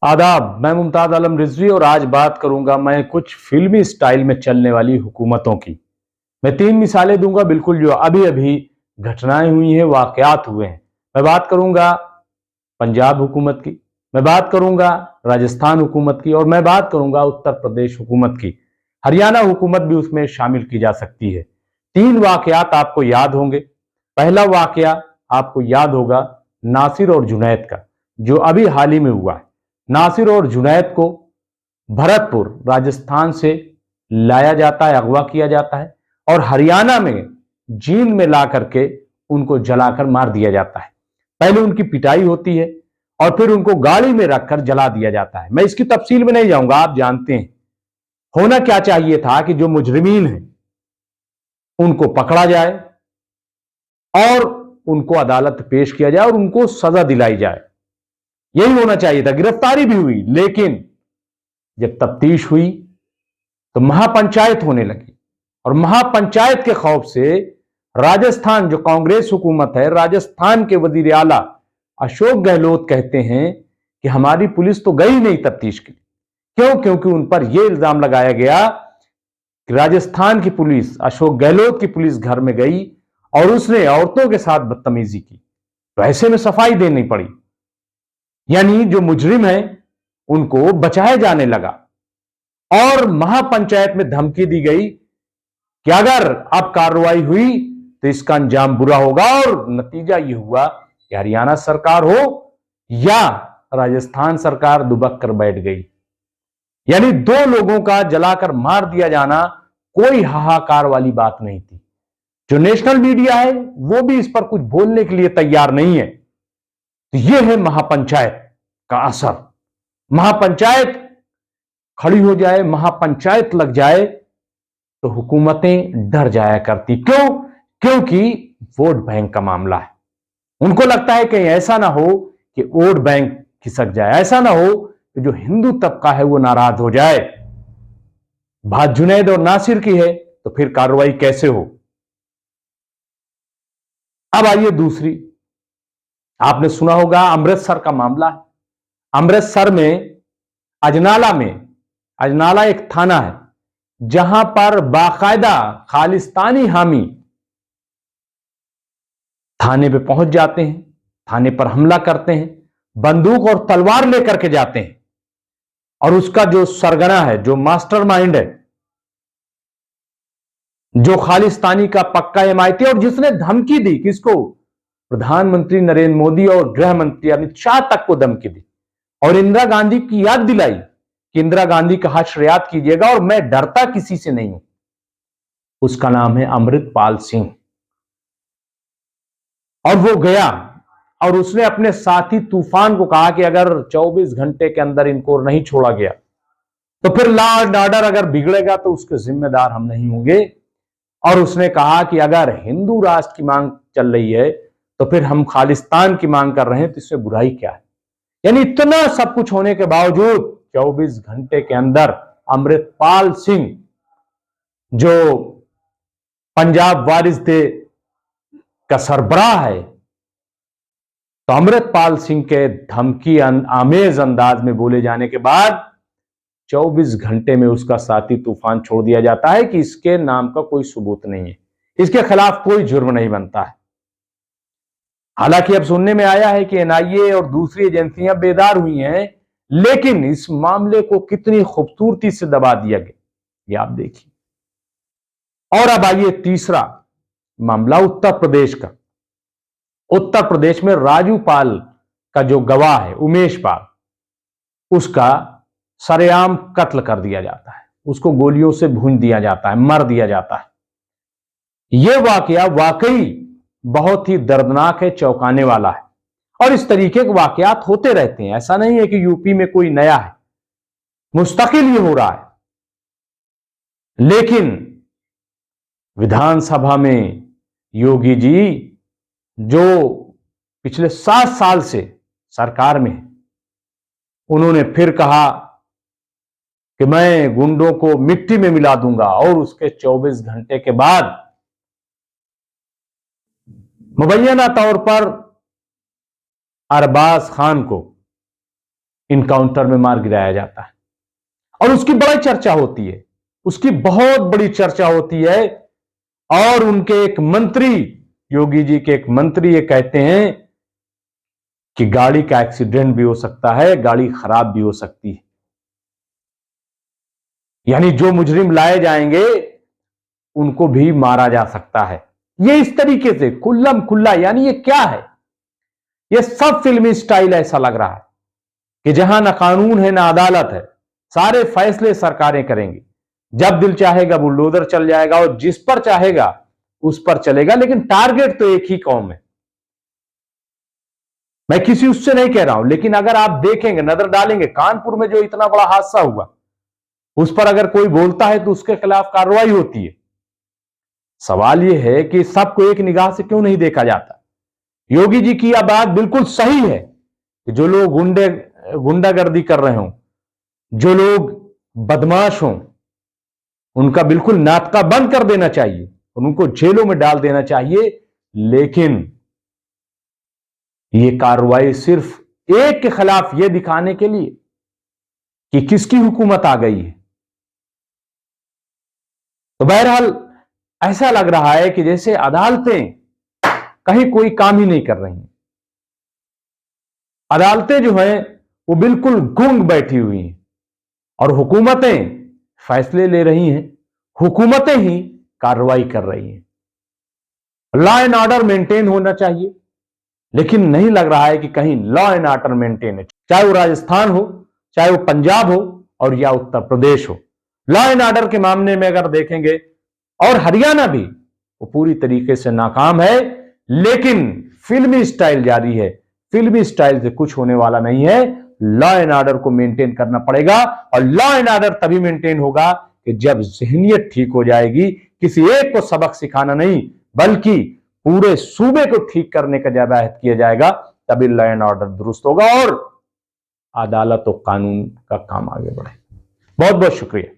आदाब, मैं मुमताज आलम रिजवी और आज बात करूंगा मैं कुछ फिल्मी स्टाइल में चलने वाली हुकूमतों की। मैं 3 मिसालें दूंगा बिल्कुल जो अभी अभी घटनाएं हुई हैं, वाकयात हुए हैं। मैं बात करूंगा पंजाब हुकूमत की, मैं बात करूंगा राजस्थान हुकूमत की और मैं बात करूंगा उत्तर प्रदेश हुकूमत की। हरियाणा हुकूमत भी उसमें शामिल की जा सकती है। 3 वाकयात आपको याद होंगे। पहला वाकया आपको याद होगा नासिर और जुनैद का, जो अभी हाल ही में हुआ है। नासिर और जुनैद को भरतपुर राजस्थान से लाया जाता है, अगवा किया जाता है और हरियाणा में जींद में ला करके उनको जलाकर मार दिया जाता है। पहले उनकी पिटाई होती है और फिर उनको गाड़ी में रखकर जला दिया जाता है। मैं इसकी तफसील में नहीं जाऊंगा, आप जानते हैं। होना क्या चाहिए था कि जो मुजरिमीन हैं उनको पकड़ा जाए और उनको अदालत पेश किया जाए और उनको सजा दिलाई जाए। यही होना चाहिए था। गिरफ्तारी भी हुई, लेकिन जब तफ्तीश हुई तो महापंचायत होने लगी और महापंचायत के खौफ से राजस्थान, जो कांग्रेस हुकूमत है, राजस्थान के वजीर आला अशोक गहलोत कहते हैं कि हमारी पुलिस तो गई नहीं तफ्तीश के लिए। क्यों? क्योंकि उन पर यह इल्जाम लगाया गया कि राजस्थान की पुलिस, अशोक गहलोत की पुलिस घर में गई और उसने औरतों के साथ बदतमीजी की, तो ऐसे में सफाई देनी पड़ी। यानी जो मुजरिम है उनको बचाया जाने लगा और महापंचायत में धमकी दी गई कि अगर अब कार्रवाई हुई तो इसका अंजाम बुरा होगा। और नतीजा यह हुआ कि हरियाणा सरकार हो या राजस्थान सरकार दुबक कर बैठ गई। यानी 2 लोगों का जलाकर मार दिया जाना कोई हाहाकार वाली बात नहीं थी। जो नेशनल मीडिया है वो भी इस पर कुछ बोलने के लिए तैयार नहीं है। तो यह है महापंचायत का असर। महापंचायत खड़ी हो जाए, महापंचायत लग जाए तो हुकूमतें डर जाया करती। क्यों? क्योंकि वोट बैंक का मामला है। उनको लगता है कि ऐसा ना हो कि वोट बैंक खिसक जाए, ऐसा ना हो कि जो हिंदू तबका है वो नाराज हो जाए। बात जुनैद और नासिर की है तो फिर कार्रवाई कैसे हो। अब आइए दूसरी, आपने सुना होगा अमृतसर का मामला है। अमृतसर में अजनाला एक थाना है जहां पर बाकायदा खालिस्तानी हामी थाने पे पहुंच जाते हैं, थाने पर हमला करते हैं, बंदूक और तलवार लेकर के जाते हैं और उसका जो सरगना है, जो मास्टरमाइंड है, जो खालिस्तानी का पक्का हिमायती और जिसने धमकी दी किसको, प्रधानमंत्री नरेंद्र मोदी और गृह मंत्री अमित शाह तक को धमकी दी और इंदिरा गांधी की याद दिलाई कि इंदिरा गांधी का हश्र याद कीजिएगा और मैं डरता किसी से नहीं हूं। उसका नाम है अमृतपाल सिंह। और वो गया और उसने अपने साथी तूफान को कहा कि अगर 24 घंटे के अंदर इनको नहीं छोड़ा गया तो फिर लॉ एंड ऑर्डर अगर बिगड़ेगा तो उसके जिम्मेदार हम नहीं होंगे। और उसने कहा कि अगर हिंदू राष्ट्र की मांग चल रही है तो फिर हम खालिस्तान की मांग कर रहे हैं, तो इससे बुराई क्या है। यानी इतना सब कुछ होने के बावजूद 24 घंटे के अंदर अमृतपाल सिंह, जो पंजाब वारिस दे का सरबराह है, तो अमृतपाल सिंह के धमकी आमेज अंदाज में बोले जाने के बाद 24 घंटे में उसका साथी तूफान छोड़ दिया जाता है कि इसके नाम का कोई सबूत नहीं है, इसके खिलाफ कोई जुर्म नहीं बनता है। हालांकि अब सुनने में आया है कि एनआईए और दूसरी एजेंसियां बेदार हुई हैं, लेकिन इस मामले को कितनी खूबसूरती से दबा दिया गया ये आप देखिए। और अब आइए तीसरा मामला उत्तर प्रदेश का। उत्तर प्रदेश में राजू पाल का जो गवाह है उमेश पाल, उसका सरेआम कत्ल कर दिया जाता है, उसको गोलियों से भून दिया जाता है, मर दिया जाता है। यह वाकया वाकई बहुत ही दर्दनाक है, चौंकाने वाला है। और इस तरीके के वाकयात होते रहते हैं, ऐसा नहीं है कि यूपी में कोई नया है, मुस्तकिल ये हो रहा है। लेकिन विधानसभा में योगी जी, जो पिछले 7 साल से सरकार में है, उन्होंने फिर कहा कि मैं गुंडों को मिट्टी में मिला दूंगा और उसके 24 घंटे के बाद मुबैना तौर पर अरबाज खान को इनकाउंटर में मार गिराया जाता है और उसकी बड़ी चर्चा होती है, उसकी बहुत बड़ी चर्चा होती है। और उनके एक मंत्री, योगी जी के एक मंत्री ये कहते हैं कि गाड़ी का एक्सीडेंट भी हो सकता है, गाड़ी खराब भी हो सकती है, यानी जो मुजरिम लाए जाएंगे उनको भी मारा जा सकता है। ये इस तरीके से खुल्लम खुल्ला, यानी ये क्या है, ये सब फिल्मी स्टाइल ऐसा लग रहा है कि जहां ना कानून है ना अदालत है, सारे फैसले सरकारें करेंगी, जब दिल चाहेगा बुलडोजर चल जाएगा और जिस पर चाहेगा उस पर चलेगा, लेकिन टारगेट तो एक ही कौम है। मैं किसी उससे नहीं कह रहा हूं, लेकिन अगर आप देखेंगे, नजर डालेंगे, कानपुर में जो इतना बड़ा हादसा हुआ उस पर अगर कोई बोलता है तो उसके खिलाफ कार्रवाई होती है। सवाल यह है कि सबको एक निगाह से क्यों नहीं देखा जाता। योगी जी की यह बात बिल्कुल सही है कि जो लोग गुंडागर्दी कर रहे हों, जो लोग बदमाश हों, उनका बिल्कुल नाटका बंद कर देना चाहिए, उनको जेलों में डाल देना चाहिए। लेकिन यह कार्रवाई सिर्फ एक के खिलाफ यह दिखाने के लिए कि किसकी हुकूमत आ गई है। तो बहरहाल ऐसा लग रहा है कि जैसे अदालतें कहीं कोई काम ही नहीं कर रही हैं। अदालतें जो हैं वो बिल्कुल गूंग बैठी हुई हैं और हुकूमतें फैसले ले रही हैं, हुकूमतें ही कार्रवाई कर रही हैं। लॉ एंड ऑर्डर मेंटेन होना चाहिए, लेकिन नहीं लग रहा है कि कहीं लॉ एंड ऑर्डर मेंटेन है, चाहे वो राजस्थान हो, चाहे वो पंजाब हो और या उत्तर प्रदेश हो। लॉ एंड ऑर्डर के मामले में अगर देखेंगे, और हरियाणा भी, वो पूरी तरीके से नाकाम है। लेकिन फिल्मी स्टाइल जारी है, फिल्मी स्टाइल से कुछ होने वाला नहीं है। लॉ एंड ऑर्डर को मेंटेन करना पड़ेगा और लॉ एंड ऑर्डर तभी मेंटेन होगा कि जब जहनीत ठीक हो जाएगी। किसी एक को सबक सिखाना नहीं, बल्कि पूरे सूबे को ठीक करने का जब अहद किया जाएगा, तभी लॉ एंड ऑर्डर दुरुस्त होगा और अदालत और कानून का काम आगे बढ़े। बहुत बहुत शुक्रिया।